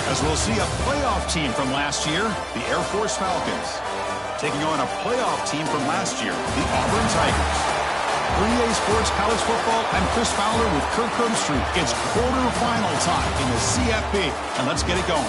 As we'll see a playoff team from last year, the Air Force Falcons, taking on a playoff team from last year, the Auburn Tigers. For EA Sports College Football, I'm Chris Fowler with Kirk Herbstreit. It's quarterfinal time in the CFP, and let's get it going.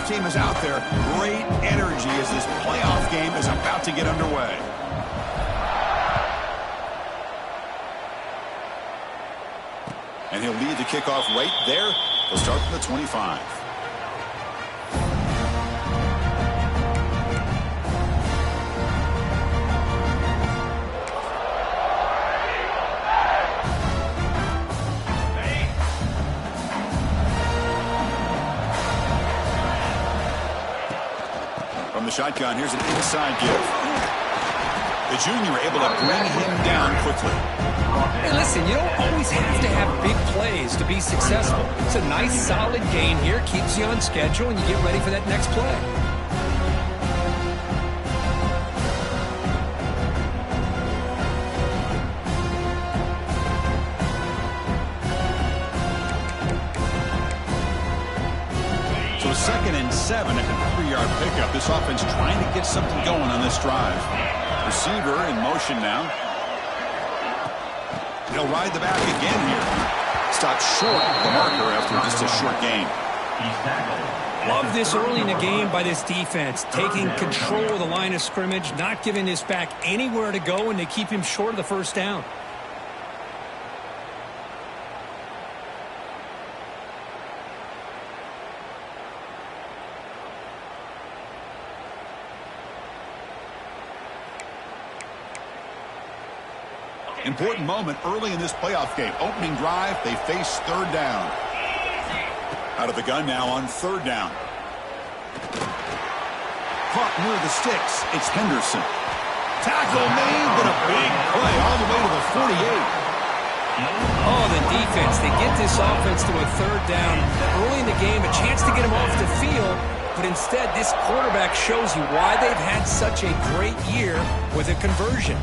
Team is out there. Great energy as this playoff game is about to get underway. And he'll lead the kickoff right there. He'll start from the 25. From the shotgun, here's an inside give. The junior able to bring him down quickly. Hey, listen, you don't always have to have big plays to be successful. It's a nice, solid gain here. Keeps you on schedule, and you get ready for that next play. Second and 7 at the 3-yard pickup. This offense trying to get something going on this drive. Receiver in motion now. He'll ride the back again here. Stopped short of the marker after just a short gain. Love this early in the game by this defense. Taking control of the line of scrimmage, not giving this back anywhere to go, and they keep him short of the first down. Important moment early in this playoff game. Opening drive, they face third down. Out of the gun now on third down. Caught near the sticks. It's Henderson. Tackle made, but a big play all the way to the 48. Oh, the defense. They get this offense to a third down. Early in the game, a chance to get him off the field. But instead, this quarterback shows you why they've had such a great year with a conversion.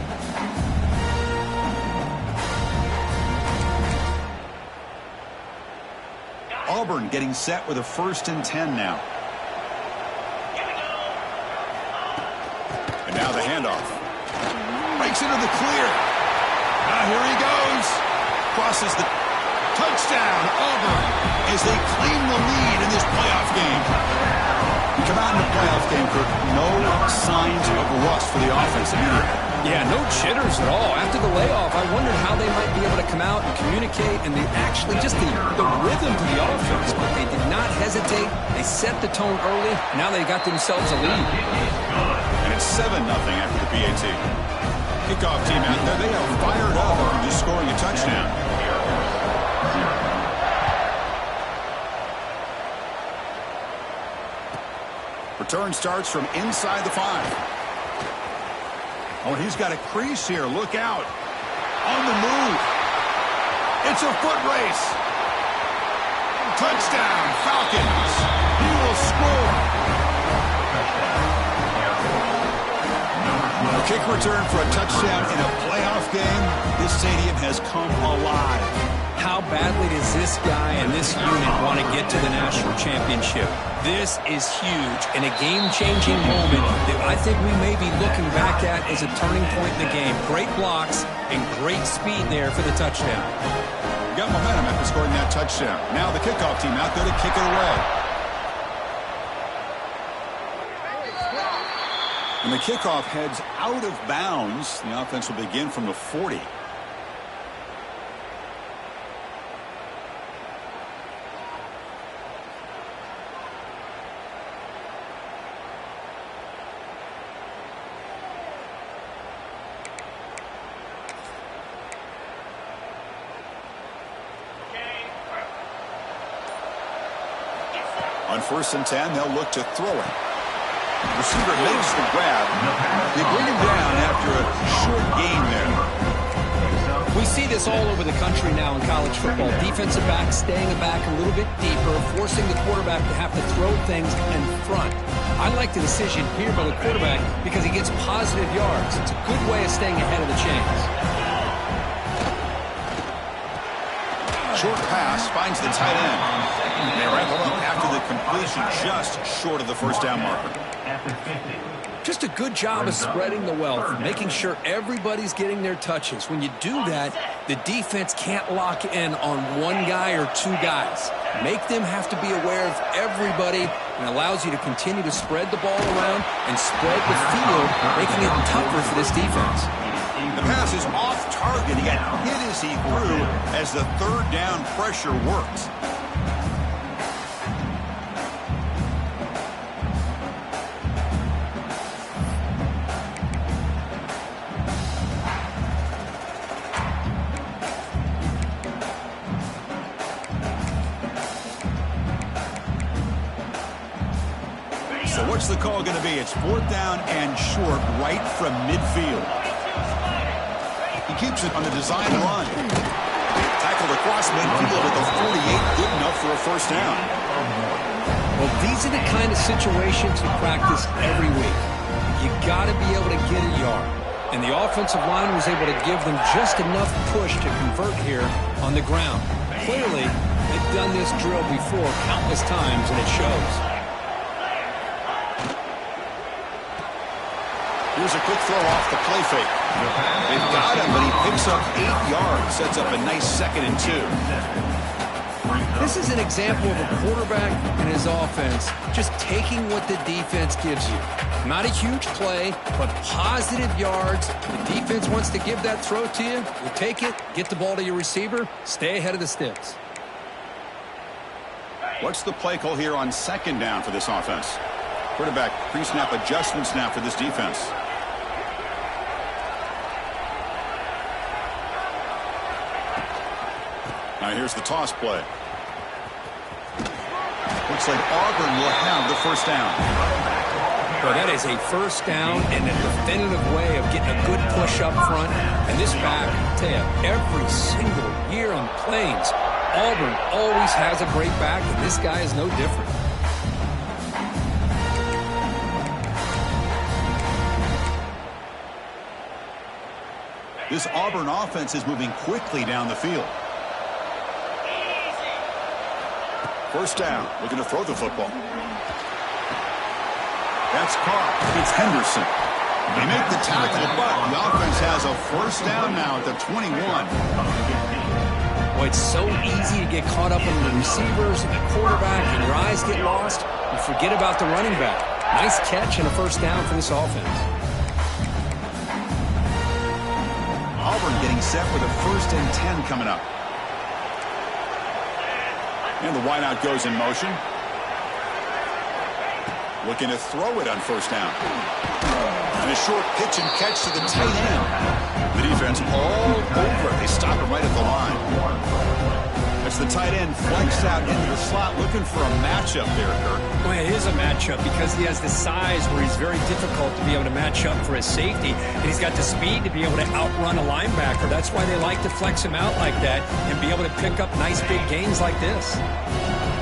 Auburn getting set with a 1st and 10 now. And now the handoff. Breaks into the clear. Now here he goes. Crosses the touchdown. Auburn as they claim the lead in this playoff game. You come out in the playoff game, Kirk, no signs of rust for the offense immediately. Yeah, no jitters at all. After the layoff, I wondered how they might be able to come out and communicate, and they actually just the rhythm to the offense, but they did not hesitate. They set the tone early. Now they got themselves a lead. And it's 7-0 after the PAT. Kickoff team out there, they are fired up after just scoring a touchdown. Return starts from inside the 5. Oh, he's got a crease here. Look out. On the move. It's a foot race. Touchdown, Falcons. He will score. A kick return for a touchdown in a playoff game. This stadium has come alive. How badly does this guy and this unit want to get to the national championship? This is huge and a game-changing moment that I think we may be looking back at as a turning point in the game. Great blocks and great speed there for the touchdown. Got momentum after scoring that touchdown. Now the kickoff team out there to kick it away. And the kickoff heads out of bounds. The offense will begin from the 40. On 1st and 10, they'll look to throw it. Receiver makes the grab. They bring him down after a short gain there. We see this all over the country now in college football. Defensive backs staying back a little bit deeper, forcing the quarterback to have to throw things in front. I like the decision here by the quarterback because he gets positive yards. It's a good way of staying ahead of the chains. Short pass finds the tight end. They wrap him up after the completion, just short of the first down marker. Just a good job of spreading the wealth, making sure everybody's getting their touches. When you do that, the defense can't lock in on one guy or two guys. Make them have to be aware of everybody, and allows you to continue to spread the ball around and spread the field, making it tougher for this defense. The pass is off target. He got hit as he threw as the third down pressure works. So what's the call going to be? It's 4th down and short right from midfield. He keeps it on the design run. Tackled across midfield at the 48, good enough for a first down. Well, these are the kind of situations you practice every week. You got to be able to get a yard. And the offensive line was able to give them just enough push to convert here on the ground. Clearly, they've done this drill before countless times, and it shows. Here's a quick throw off the play fake. They've got him, but he picks up 8 yards. Sets up a nice 2nd and 2. This is an example of a quarterback and his offense just taking what the defense gives you. Not a huge play, but positive yards. The defense wants to give that throw to you. You take it, get the ball to your receiver, stay ahead of the sticks. What's the play call here on 2nd down for this offense? Quarterback pre-snap adjustments now for this defense. Now here's the toss play. Looks like Auburn will have the first down. Well, that is a first down and a definitive way of getting a good push up front. And this back, I tell you, every single year on Plains, Auburn always has a great back, and this guy is no different. This Auburn offense is moving quickly down the field. First down, looking to throw the football. That's caught. It's Henderson. They make the tackle, but the offense has a first down now at the 21. Boy, it's so easy to get caught up in the receivers and the quarterback, and your eyes get lost. You forget about the running back. Nice catch and a first down for this offense. Auburn getting set with a 1st and 10 coming up. And the wideout goes in motion. Looking to throw it on first down. And a short pitch and catch to the tight end. The defense all over. They stop him right at the line. As the tight end flanks out into the slot, looking for a matchup there, Kirk. Well, it is a matchup because he has the size where he's very difficult to be able to match up for his safety. And he's got the speed to be able to outrun a linebacker. That's why they like to flex him out like that and be able to pick up nice big gains like this.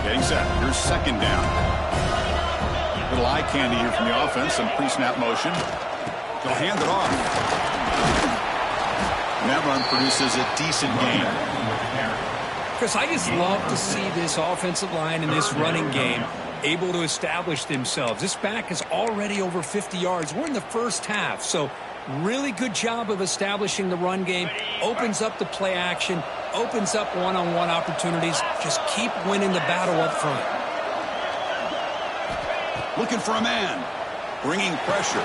Getting set. Here's 2nd down. Little eye candy here from the offense. Some pre-snap motion. They'll hand it off. And that run produces a decent gain. Chris, I just love to see this offensive line in this running game able to establish themselves. This back is already over 50 yards. We're in the first half, so really good job of establishing the run game. Opens up the play action, opens up one-on-one opportunities. Just keep winning the battle up front. Looking for a man. Bringing pressure.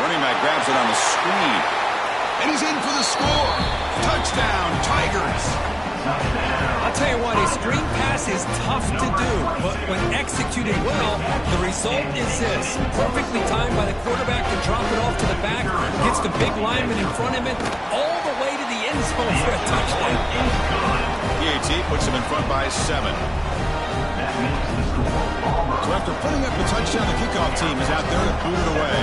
Running back grabs it on the screen. And he's in for the score. Touchdown, Tigers. I'll tell you what, a screen pass is tough to do, but when executed well, the result is this. Perfectly timed by the quarterback to drop it off to the back, gets the big lineman in front of it, all the way to the end zone for a touchdown. PAT puts them in front by 7. So after putting up the touchdown, the kickoff team is out there to boot it away.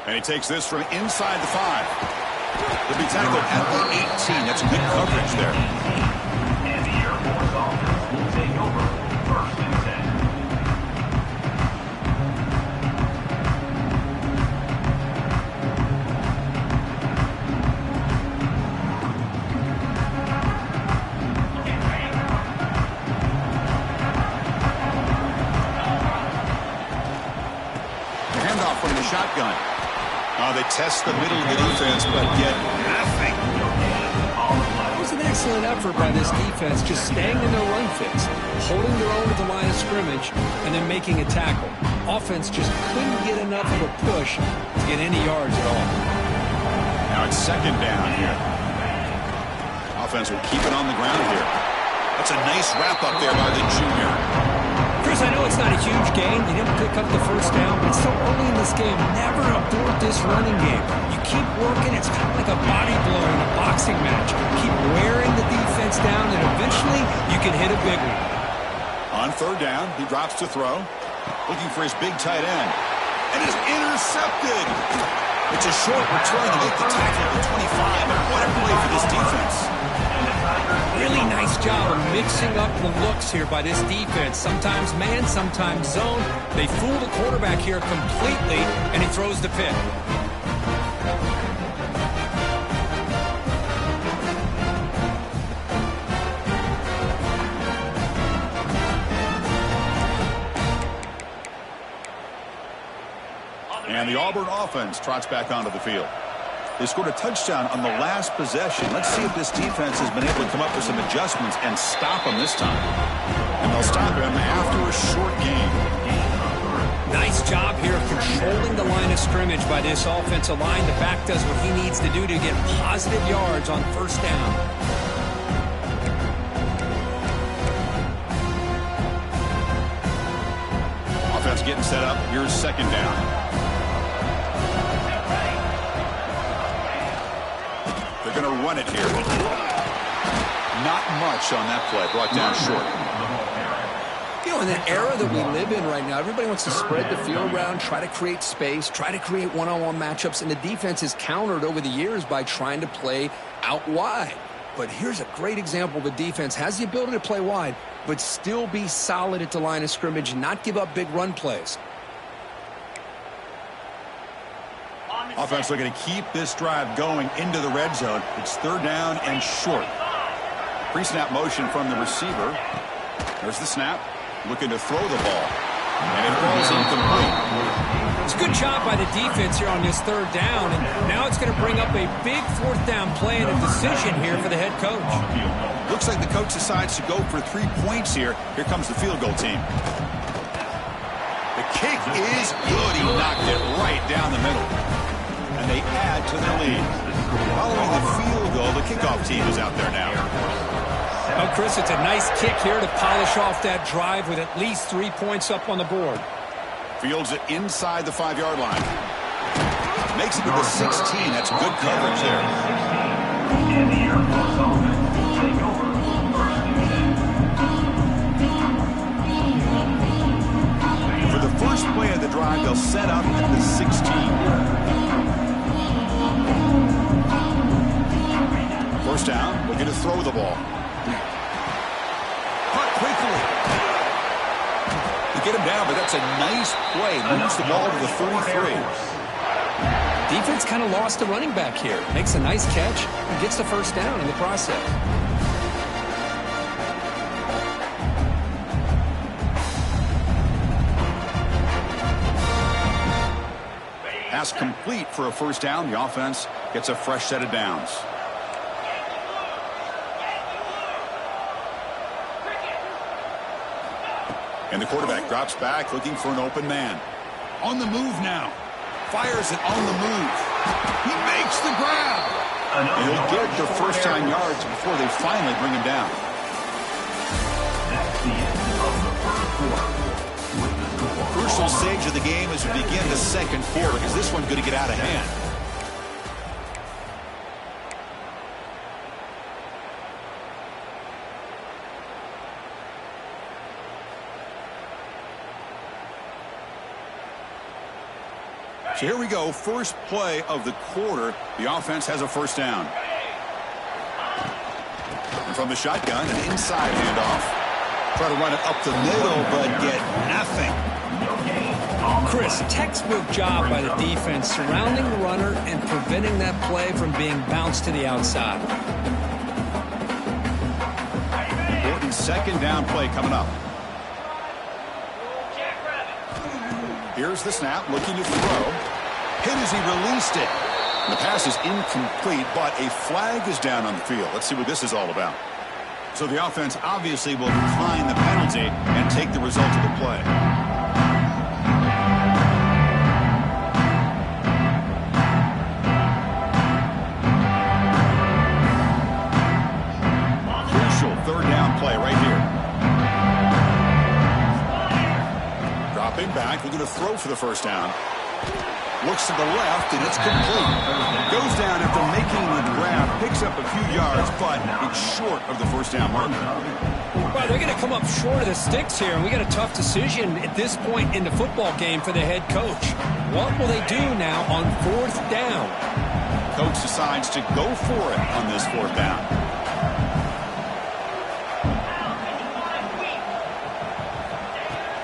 And he takes this from inside the 5. He'll be tackled at the 18. That's good coverage there. And the Air Force offense will take over 1st and 10. The handoff from the shotgun. They test the middle of the defense, but get nothing. It was an excellent effort by this defense, just staying in their run fits, holding their own at the line of scrimmage, and then making a tackle. Offense just couldn't get enough of a push to get any yards at all. Now it's 2nd down here. Offense will keep it on the ground here. That's a nice wrap up there by the junior. Chris, I know it's not a huge gain. They didn't pick up the 1st down, but it's so early in this game. Never abort this running game. You keep working. It's kind of like a body blow in a boxing match. Keep wearing the defense down, and eventually you can hit a big one. On 3rd down, he drops to throw. Looking for his big tight end. And is intercepted. It's a short return to make the tackle at the 25. And what a play for this defense. Really nice job of mixing up the looks here by this defense. Sometimes man, sometimes zone. They fool the quarterback here completely, and he throws the pick. And the Auburn offense trots back onto the field. They scored a touchdown on the last possession. Let's see if this defense has been able to come up with some adjustments and stop them this time. And they'll stop him after a short gain. Nice job here of controlling the line of scrimmage by this offensive line. The back does what he needs to do to get positive yards on 1st down. Offense getting set up. Here's 2nd down. They're going to run it here. Not much on that play. Brought down short. You know, in the era that we live in right now, everybody wants to spread the field around, try to create space, try to create one-on-one matchups, and the defense has countered over the years by trying to play out wide. But here's a great example. The defense has the ability to play wide, but still be solid at the line of scrimmage and not give up big run plays. Offense looking to keep this drive going into the red zone. It's 3rd down and short. Pre-snap motion from the receiver. There's the snap. Looking to throw the ball. And it falls incomplete. It's a good job by the defense here on this 3rd down. And now it's going to bring up a big 4th down play and a decision here for the head coach. Looks like the coach decides to go for 3 points here. Here comes the field goal team. The kick is good. He knocked it right down the middle. And they add to their lead. Following the field goal, the kickoff team is out there now. Oh, Chris, it's a nice kick here to polish off that drive with at least 3 points up on the board. Fields it inside the 5-yard line. Makes it to the 16. That's good coverage there. And the Air Force offense will take over 1st and 10. For the first play of the drive, they'll set up at the 16. 1st down, looking to throw the ball. Caught quickly. They get him down, but that's a nice play. Moves the ball to the 33. Defense kind of lost the running back here. Makes a nice catch and gets the 1st down in the process. Pass complete for a 1st down. The offense gets a fresh set of downs. And the quarterback drops back, looking for an open man. On the move now. Fires it on the move. He makes the grab. And he'll get the 1st time yards before they finally bring him down. That's the end of the 1st quarter. With the score. crucial stage of the game as we begin the second quarter, because this one's going to get out of hand. So here we go, first play of the quarter. The offense has a first down. And from the shotgun, an inside handoff. Try to run it up the middle, but get nothing. Chris, textbook job by the defense surrounding the runner and preventing that play from being bounced to the outside. Important second down play coming up. Here's the snap, looking to throw. Hit as he released it. The pass is incomplete, but a flag is down on the field. Let's see what this is all about. So the offense obviously will decline the penalty and take the result of the play. Crucial third down play right here. Dropping back, looking to throw for the first down. Looks to the left, and it's complete. Goes down after making the grab, picks up a few yards, but it's short of the first down mark. Well, they're going to come up short of the sticks here, and we got a tough decision at this point in the football game for the head coach. What will they do now on fourth down? Coach decides to go for it on this fourth down.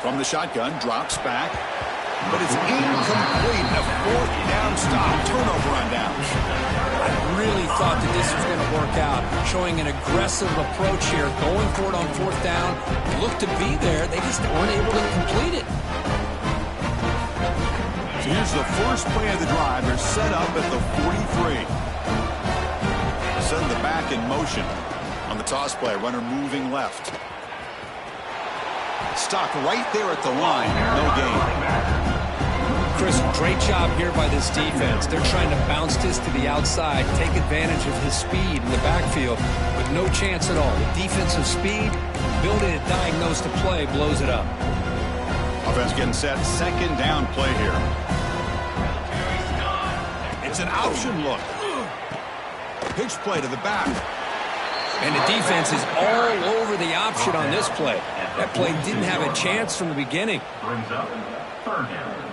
From the shotgun, drops back. But it's incomplete. A fourth down stop. Turnover on downs. I really thought that this was going to work out, showing an aggressive approach here, going for it on fourth down. Looked to be there. They just weren't able to complete it. So here's the first play of the drive. They're set up at the 43. Send the back in motion on the toss play. Runner moving left. Stock right there at the line. No gain. Chris, great job here by this defense. They're trying to bounce this to the outside, take advantage of his speed in the backfield, but no chance at all. The defensive speed, ability to diagnose the play, blows it up. Offense getting set. Second down play here. It's an option look. Pitch play to the back. And the defense is all over the option on this play. That play didn't have a chance from the beginning. Brings up third down.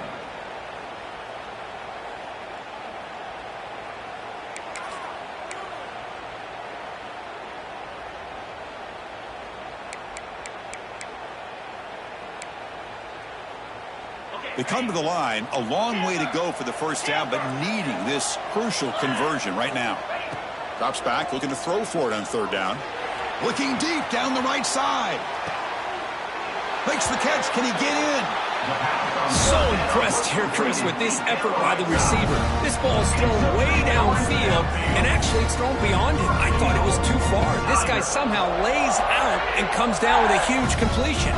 They come to the line, a long way to go for the first down, but needing this crucial conversion right now. Drops back, looking to throw for it on third down. Looking deep down the right side. Makes the catch. Can he get in? So impressed here, Chris, with this effort by the receiver. This ball's thrown way downfield, and actually it's thrown beyond him. I thought it was too far. This guy somehow lays out and comes down with a huge completion.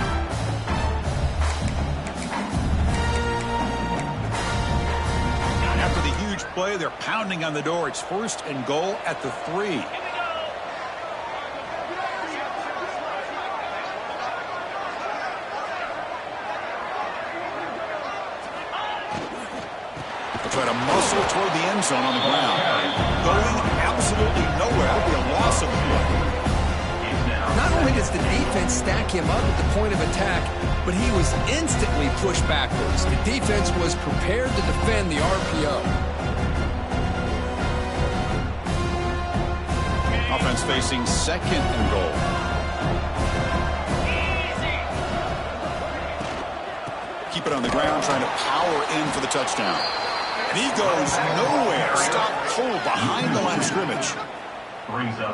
After the huge play, they're pounding on the door. It's first and goal at the 3. Try to muscle toward the end zone on the ground. Going absolutely nowhere. That'll be a loss of the play. Not only does the defense stack him up at the point of attack, but he was instantly pushed backwards. The defense was prepared to defend the RPO. Offense facing second and goal. Keep it on the ground, trying to power in for the touchdown. And he goes nowhere. Stopped cold behind the line of scrimmage.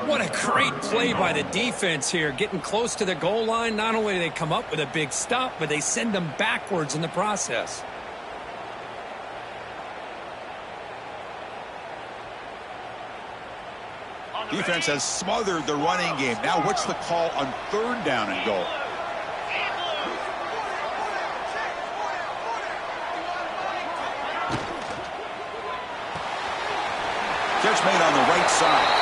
What a great play by the defense here. Getting close to the goal line, not only do they come up with a big stop, but they send them backwards in the process. Defense has smothered the running game. Now what's the call on third down and goal? Catch made on the right side.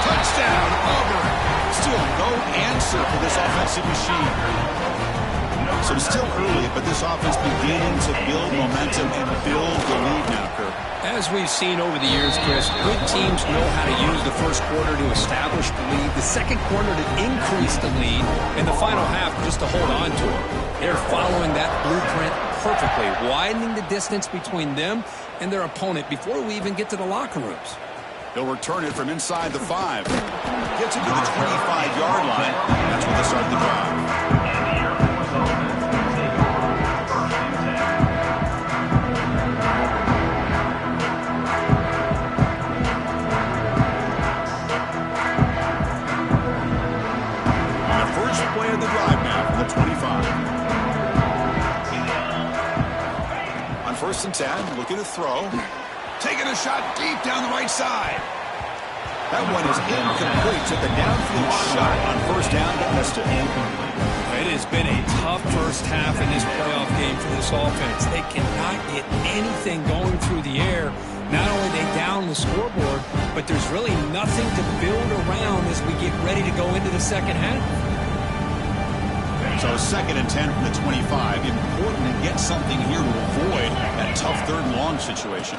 Touchdown, Auburn. Still no answer for this offensive machine. So it's still early, but this offense beginning to build momentum and build the lead now, Kirk. As we've seen over the years, Chris, good teams know how to use the first quarter to establish the lead, the second quarter to increase the lead, and the final half just to hold on to it. They're following that blueprint perfectly, widening the distance between them and their opponent before we even get to the locker rooms. They'll return it from inside the 5. Gets it to the 25-yard line. That's where they start the drive. Play of the drive now from the 25. On 1st and 10, looking to throw. Taking a shot deep down the right side. That one is incomplete. Took a downfield shot on 1st down, but missed it. It has been a tough first half in this playoff game for this offense. They cannot get anything going through the air. Not only are they down the scoreboard, but there's really nothing to build around as we get ready to go into the second half. So 2nd and 10 from the 25. Important to get something here to avoid that tough 3rd and long situation.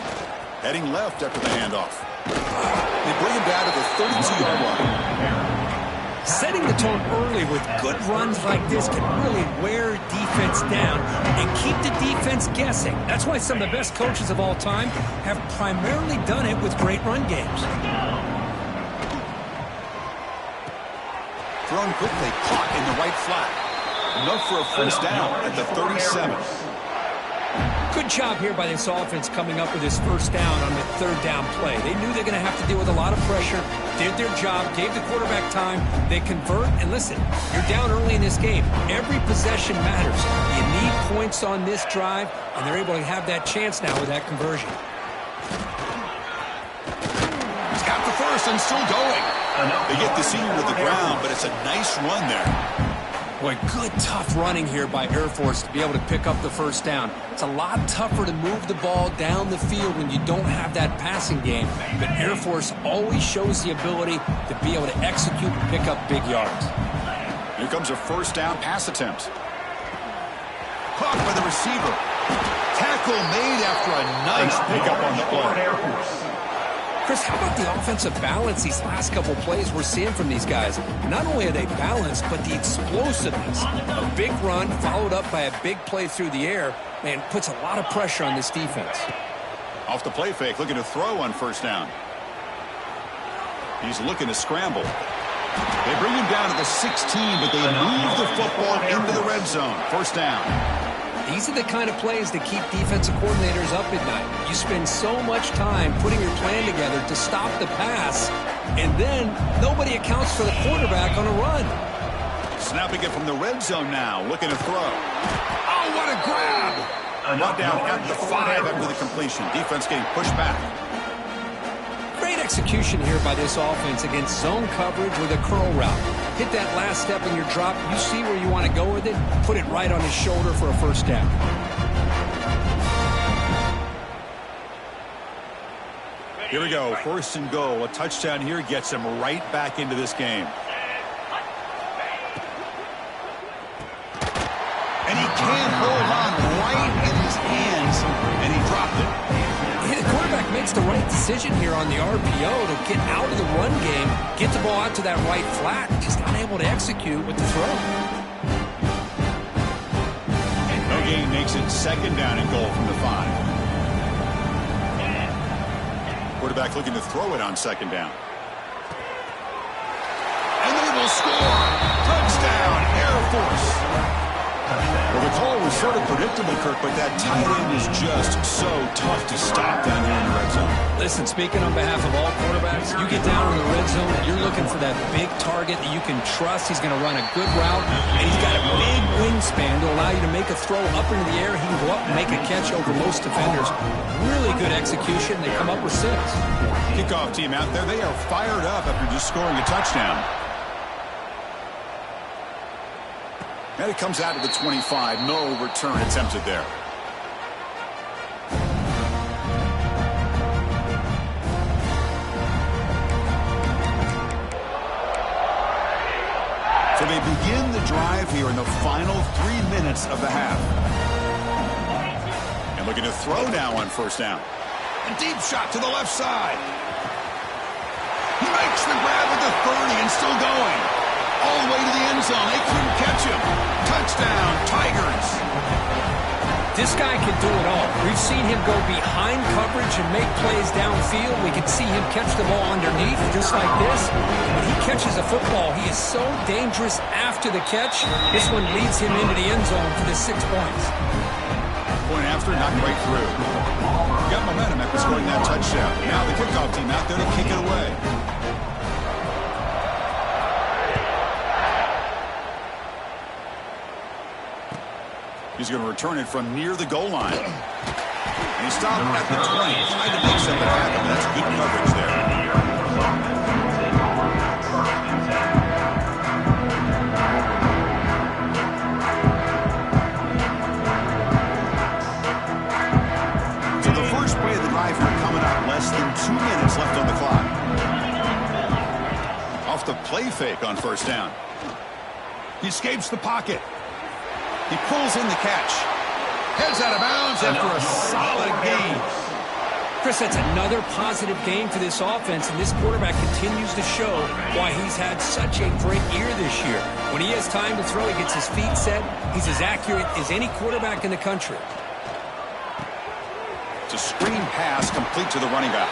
Heading left after the handoff. They bring him down to the 32-yard line. Setting the tone early with good runs like this can really wear defense down and keep the defense guessing. That's why some of the best coaches of all time have primarily done it with great run games. Thrown quickly, caught in the right flat. Enough for a 1st down at the 37. Good job here by this offense coming up with this 1st down on the 3rd down play. They knew they're going to have to deal with a lot of pressure, did their job, gave the quarterback time. They convert, and listen, you're down early in this game. Every possession matters. You need points on this drive, and they're able to have that chance now with that conversion. He's got the 1st and still going. They get the senior to the ground, but it's a nice run there. Boy, good tough running here by Air Force to be able to pick up the 1st down. It's a lot tougher to move the ball down the field when you don't have that passing game. But Air Force always shows the ability to be able to execute and pick up big yards. Here comes a 1st down pass attempt. Caught by the receiver. Tackle made after a nice pickup on the play. Chris, how about the offensive balance these last couple plays we're seeing from these guys? Not only are they balanced, but the explosiveness. A big run followed up by a big play through the air, man, puts a lot of pressure on this defense. Off the play fake, looking to throw on 1st down. He's looking to scramble. They bring him down to the 16, but they move the football into the red zone. 1st down. These are the kind of plays that keep defensive coordinators up at night. You spend so much time putting your plan together to stop the pass, and then nobody accounts for the quarterback on a run. Snapping it from the red zone now, looking to throw. Oh, what a grab! Brought down at the 5 after the completion. Defense getting pushed back. Great execution here by this offense against zone coverage with a curl route. Hit that last step in your drop. You see where you want to go with it. Put it right on his shoulder for a 1st down. Here we go. 1st and goal. A touchdown here gets him right back into this game. And he can't hold on right in his hands, and he dropped it. The quarterback makes the right decision here on the RPO to get out of the run game, get the ball out to that right flat, just unable to execute with the throw. No gain makes it 2nd down and goal from the 5. Quarterback looking to throw it on 2nd down. And they will score. Touchdown, Air Force. Well, the call was sort of predictable, Kirk, but that tight end is just so tough to stop down here in the red zone. Listen, speaking on behalf of all quarterbacks, you get down in the red zone and you're looking for that big target that you can trust. He's going to run a good route, and he's got a big wingspan to allow you to make a throw up into the air. He can go up and make a catch over most defenders. Really good execution. They come up with 6. Kickoff team out there. They are fired up after just scoring a touchdown. And it comes out of the 25. No return attempted there. So they begin the drive here in the final 3 minutes of the half. And looking to throw now on first down. A deep shot to the left side. He makes the grab at the 30 and still going. All the way to the end zone. They couldn't catch him. Touchdown, Tigers. This guy can do it all. We've seen him go behind coverage and make plays downfield. We can see him catch the ball underneath, just like this. When he catches a football, he is so dangerous after the catch. This one leads him into the end zone for the 6 points. Point after, not quite through. Got momentum after scoring that touchdown. Now the kickoff team out there to kick it away. He's going to return it from near the goal line. And he stopped at the 20. Tried to make something happen. That's good coverage there. So the first play of the drive here coming up. Less than 2 minutes left on the clock. Off the play fake on first down. He escapes the pocket. He pulls in the catch. Heads out of bounds after a solid gain. Chris, that's another positive game for this offense, and this quarterback continues to show why he's had such a great year this year. When he has time to throw, he gets his feet set. He's as accurate as any quarterback in the country. It's a screen pass complete to the running back.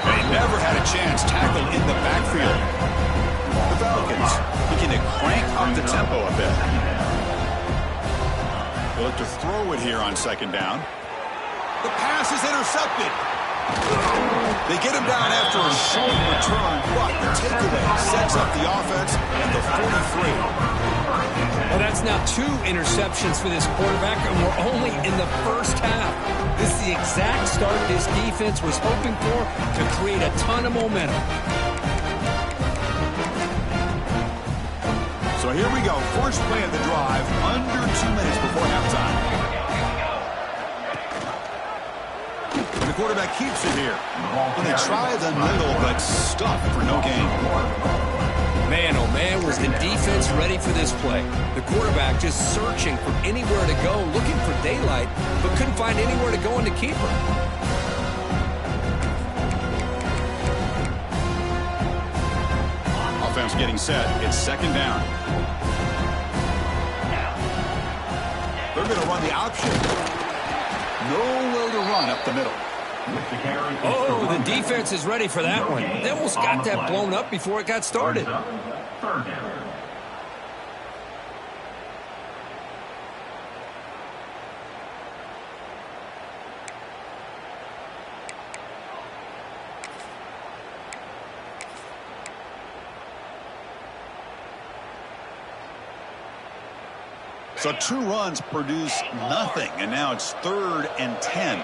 They never had a chance tackled in the backfield. The Falcons looking to crank up the tempo a bit. They look to throw it here on second down. The pass is intercepted. They get him down after a short return, but the takeaway sets up the offense at the 43. Well, that's now 2 interceptions for this quarterback, and we're only in the first half. This is the exact start this defense was hoping for to create a ton of momentum. So here we go. First play of the drive, under 2 minutes before halftime. And the quarterback keeps it here. And they try the middle, but stuffed for no gain. Man, oh man, was the defense ready for this play. The quarterback just searching for anywhere to go, looking for daylight, but couldn't find anywhere to go in the keeper. Offense getting set. It's second down. They're going to run the option. Nowhere to run up the middle. Oh, the defense is ready for that one. They almost got that blown up before it got started. Third down. So 2 runs produce nothing, and now it's 3rd and 10.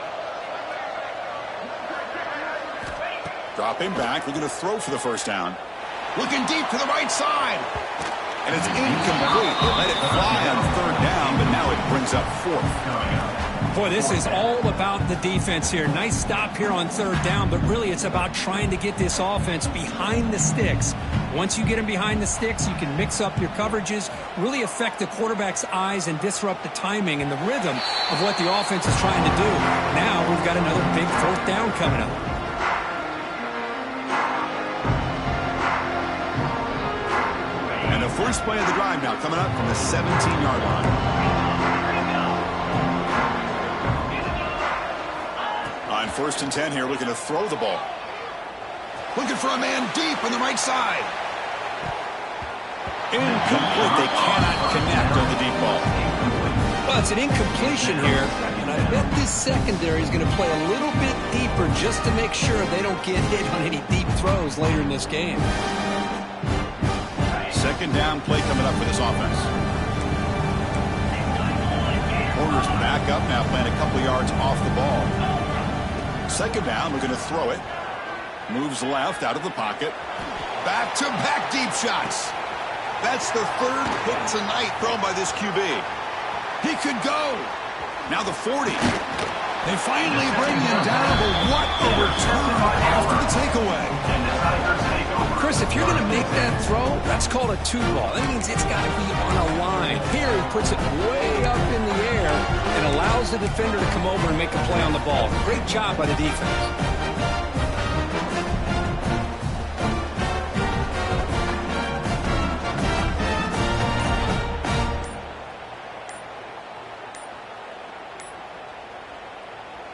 Dropping back, looking to throw for the first down. Looking deep to the right side. And it's incomplete. They let it fly on 3rd down, but now it brings up 4th. Boy, this is all about the defense here. Nice stop here on 3rd down, but really it's about trying to get this offense behind the sticks. Once you get them behind the sticks, you can mix up your coverages, really affect the quarterback's eyes and disrupt the timing and the rhythm of what the offense is trying to do. Now we've got another big 4th down coming up. And the first play of the drive now coming up from the 17-yard line. On 1st and 10 here, looking to throw the ball. Looking for a man deep on the right side. Incomplete. They cannot connect on the deep ball. Well, it's an incompletion here, and I bet this secondary is going to play a little bit deeper just to make sure they don't get hit on any deep throws later in this game. Second down play coming up for this offense. Porter's back up now, playing a couple yards off the ball. Second down, we're going to throw it. Moves left out of the pocket. Back-to-back deep shots. That's the 3rd hit tonight thrown by this QB. He could go. Now the 40. They finally bring him down, but what a return after the takeaway. Chris, if you're going to make that throw, that's called a two ball. That means it's got to be on a line. Here, he puts it way up in the air and allows the defender to come over and make a play on the ball. Great job by the defense.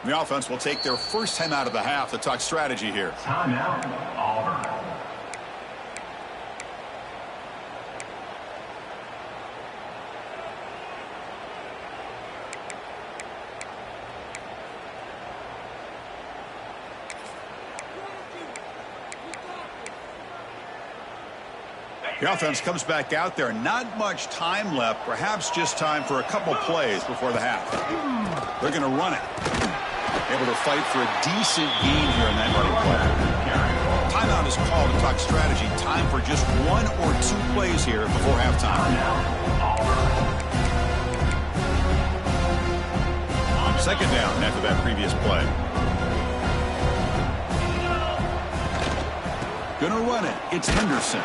The offense will take their first time out of the half to talk strategy here. Timeout, Auburn. The offense comes back out there. Not much time left. Perhaps just time for a couple plays before the half. They're going to run it. Able to fight for a decent gain here in that running play. Timeout is called to talk strategy. Time for just one or two plays here before halftime. Second down after that previous play. Gonna run it. It's Henderson.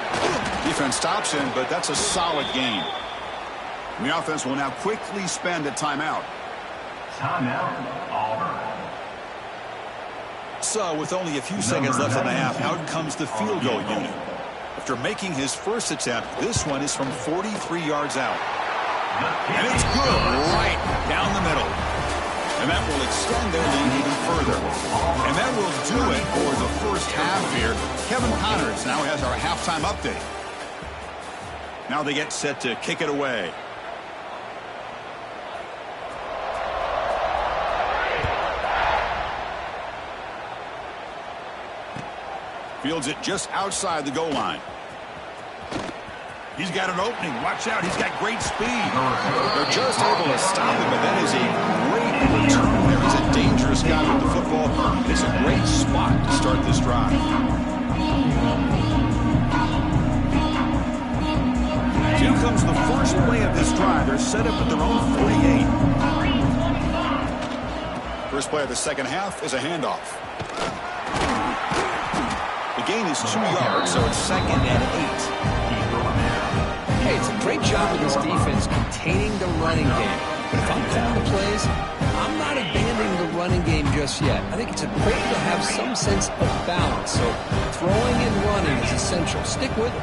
Defense stops him, but that's a solid gain. And the offense will now quickly spend a timeout. Timeout, Auburn. So, with only a few seconds left in the half, out comes the field goal unit. After making his first attempt, this one is from 43 yards out. And it's good, right down the middle. And that will extend their lead even further. And that will do it for the first half here. Kevin Connors now has our halftime update. Now they get set to kick it away. Fields it just outside the goal line. He's got an opening. Watch out. He's got great speed. They're just able to stop him, but that is a great return there. He's a dangerous guy with the football. It's a great spot to start this drive. Here comes the first play of this drive. They're set up at their own 48. First play of the second half is a handoff. The gain is 2 yards, so it's second and 8. Hey, it's a great job of this defense containing the running game. But if I'm calling the plays, I'm not abandoning the running game just yet. I think it's important to have some sense of balance. So throwing and running is essential. Stick with it.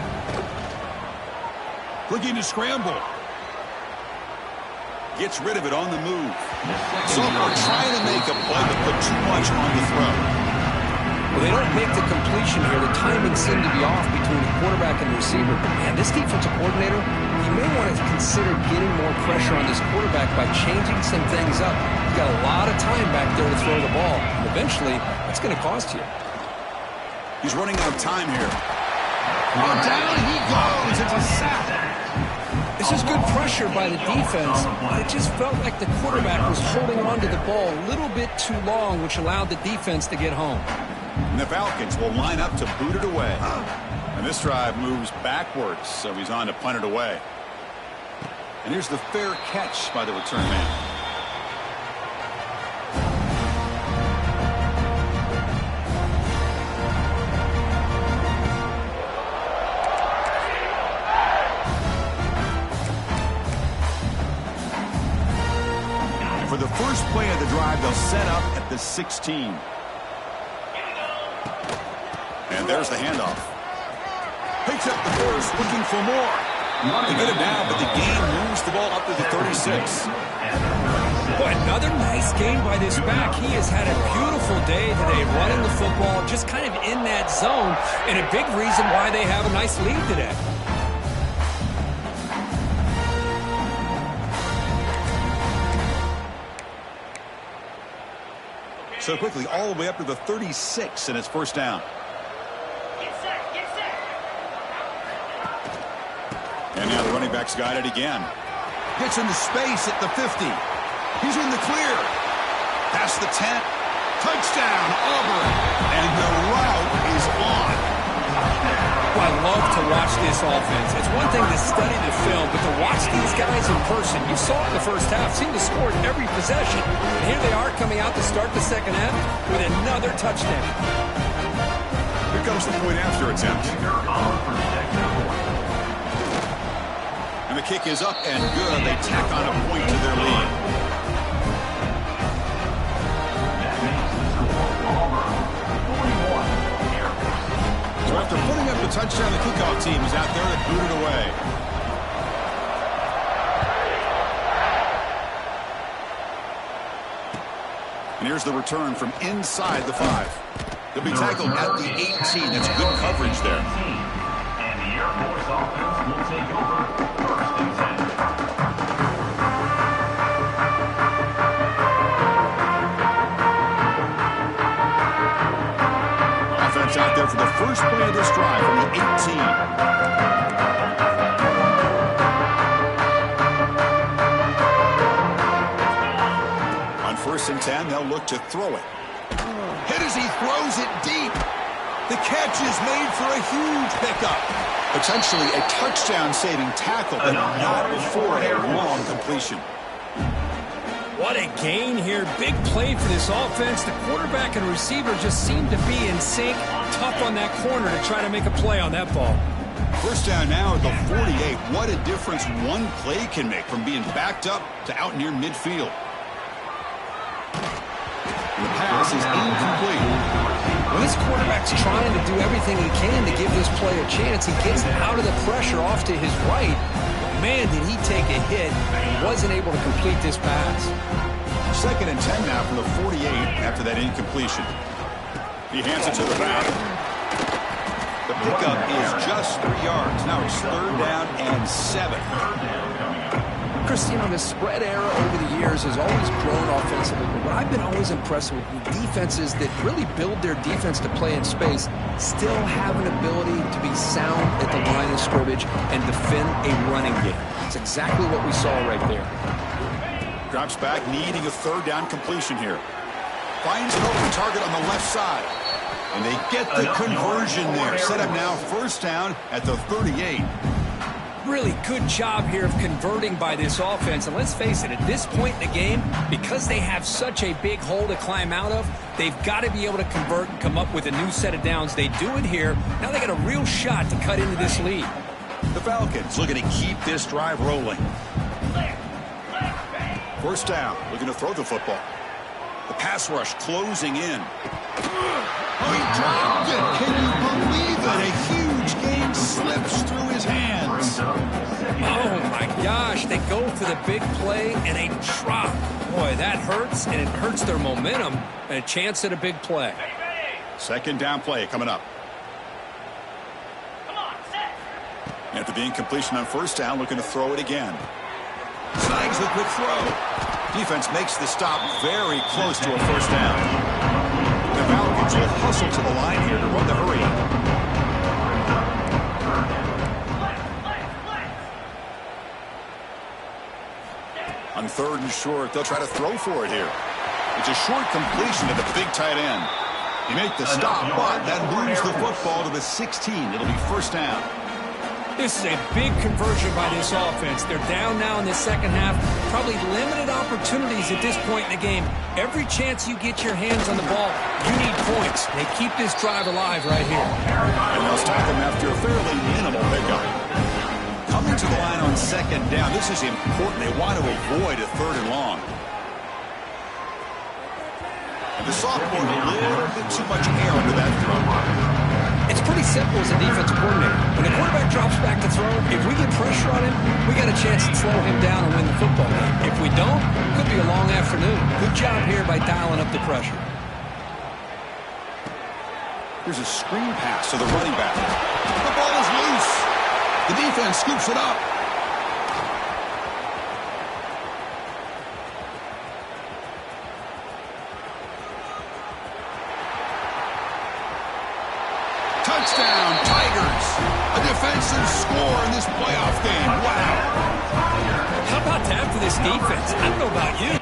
Looking to scramble. Gets rid of it on the move. So we're trying to make a play but put too much on the throw. Well, they don't make the completion here. The timing seemed to be off between the quarterback and the receiver. But, man, this defensive coordinator, he may want to consider getting more pressure on this quarterback by changing some things up. He's got a lot of time back there to throw the ball. And eventually, that's going to cost you. He's running out of time here. Oh, down he goes. It's a sack. This is good pressure by the defense, but it just felt like the quarterback was holding on to the ball a little bit too long, which allowed the defense to get home. And the Falcons will line up to boot it away. And this drive moves backwards, so he's on to punt it away. And here's the fair catch by the return man. For the first play of the drive, they'll set up at the 16. And there's the handoff. Picks up the first, looking for more. They get it down, but the game moves the ball up to the 36. Boy, another nice game by this back. He has had a beautiful day today running the football, just kind of in that zone, and a big reason why they have a nice lead today. So quickly, all the way up to the 36, and it's first down. And now the running back's got it again. Gets into space at the 50. He's in the clear. Past the 10. Touchdown, Auburn. And the route is on. Well, I love to watch this offense. It's one thing to study the film, but to watch these guys in person, you saw it in the first half, seemed to score every possession. And here they are coming out to start the second half with another touchdown. Here comes the point after attempt. And the kick is up and good. They tack on a point to their lead. So after putting up the touchdown, the kickoff team is out there to boot it away. And here's the return from inside the 5. They'll be tackled at the 18. That's good coverage there. And the Air Force offense will take over 1st and 10. Offense out there for the first play of this drive from the 18. On 1st and 10, they'll look to throw it. Hit as he throws it deep. The catch is made for a huge pickup. Potentially a touchdown-saving tackle, but not before a long completion. What a gain here. Big play for this offense. The quarterback and receiver just seem to be in sync. Tough on that corner to try to make a play on that ball. First down now at the 48. What a difference one play can make from being backed up to out near midfield. The pass is incomplete. When this quarterback's trying to do everything he can to give this play a chance, he gets out of the pressure off to his right. Man, did he take a hit. He wasn't able to complete this pass. 2nd and 10 now from the 48 after that incompletion. He hands it to the back. The pickup is just 3 yards. Now it's 3rd down and 7. Chris, you know, the spread era over the years has always grown offensively, but what I've been always impressed with defenses that really build their defense to play in space still have an ability to be sound at the line of scrimmage and defend a running game. That's exactly what we saw right there. Drops back, needing a 3rd down completion here. Finds an open target on the left side. And they get the conversion there. Set up now 1st down at the 38. Really good job here of converting by this offense. And let's face it, at this point in the game, because they have such a big hole to climb out of, they've got to be able to convert and come up with a new set of downs. They do it here. Now they got a real shot to cut into this lead. The Falcons looking to keep this drive rolling. 1st down, looking to throw the football. The pass rush closing in. Oh, he dropped it. Can you believe it? A huge gain slips through his hands. Oh, my gosh. They go for the big play and a drop. Boy, that hurts, and it hurts their momentum and a chance at a big play. 2nd down play coming up. After the incompletion on 1st down, looking to throw it again. Snags the quick throw. Defense makes the stop very close to a 1st down. The Falcons will hustle to the line here to run the hurry up. On 3rd and short, they'll try to throw for it here. It's a short completion to the big tight end. He made the stop, but that moves the football to the 16. It'll be 1st down. This is a big conversion by this offense. They're down now in the 2nd half. Probably limited opportunities at this point in the game. Every chance you get your hands on the ball, you need points. They keep this drive alive right here. And they'll stop them after a fairly minimal pickup. Coming to the line on 2nd down. This is important. They want to avoid a 3rd and long. And the sophomore, a little bit too much air under that throw. It's pretty simple as a defensive coordinator. When the quarterback drops back to throw, if we get pressure on him, we got a chance to slow him down and win the football game. If we don't, it could be a long afternoon. Good job here by dialing up the pressure. Here's a screen pass to the running back. The ball is loose. The defense scoops it up. Touchdown, Tigers. A defensive score in this playoff game. Wow. How about that for this defense? I don't know about you.